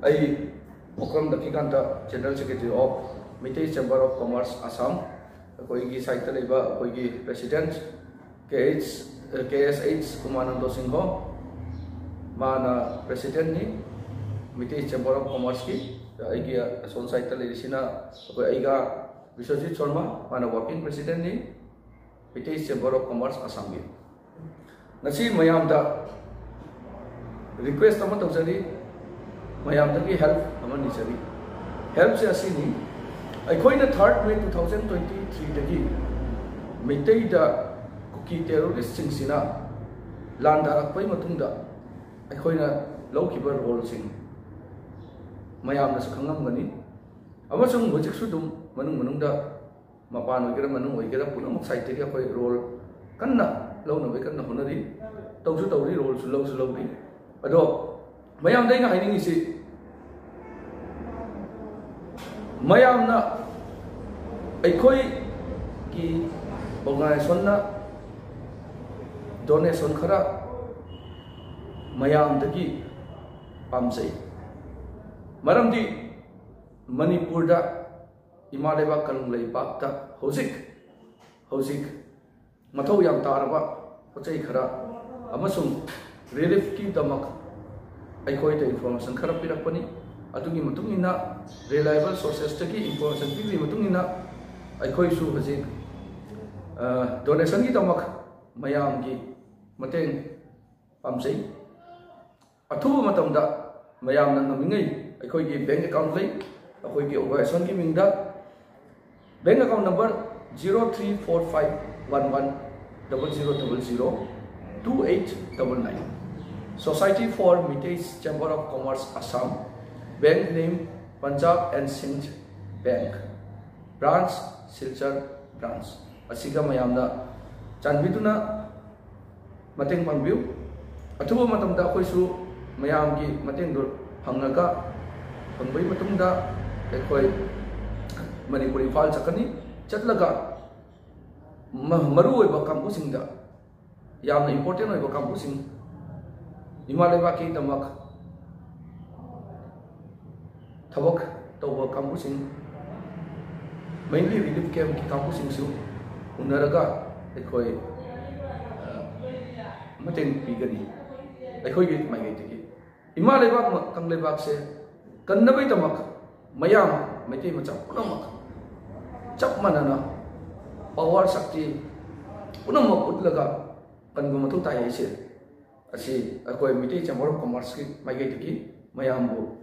ai Okram Dakikanta General Secretary of Meitei Chamber of Commerce Assam koi gi site leba koi gi President KSH Umanando Singho mana President ni Meitei Chamber of Commerce ki ai gi son site le sina koi ai ga Biswajit Sharma mana Working President ni Meitei Chamber of Commerce Assam gi nasi mayam da request ama tawjari mayam da ki help ama ni chari help se asini aikoina 3rd May 2023 dagi Meitei da kuki terrorist singsina landa pai matungda aikoina lawkiba role sing mayam na sakhangam gani amasung hojik su dum manung da mapan oigera manung oigera punamuk site ki akoi role kanna lawna bai kanna honari tawsu tawri role su lawri ado mayam dai nga haini si mayam na aikoi ki organization na donation khara mayam dagi pamsai maramdi Manipur da imaleba kalunglei bakta hojik mathau yam taraba pochai khara amasung relief ki damak aikoi ta information khara pirakpani adugi matungina reliable sources taki information pi matungina aikoi su hojik donation ki damak mayam gi mateng pamsai athu matamda mayam nang ngai aikoi gi bank account lei akoi gi organization ki mingda bank account number 03451100002899 Society for Meitei Chamber of Commerce Assam, bank name Punjab and Sindh Bank, branch Silchar branch. Asiga mayamna chanbiduna mateng pangbiu athuba matamda khoi su mayam gi mateng dur hangnaga hangbai matumda khoi Manipur Imphal chakani chatlaga maru oiba campusing da yamna important oiba campusing Himalaya ki damak thabak tawba campusing mainly relief camp ki campusing su unaraga ekhoi mateng pigani ekhoi gi mai gi tiki Himalaya kanglebak se kannabai damak mayam Meitei macha punamak chap manana power shakti punamak utlaga kangu mathu tai se asi akoi Meitei Chamber of Commerce ki mai gi tiki mayam bu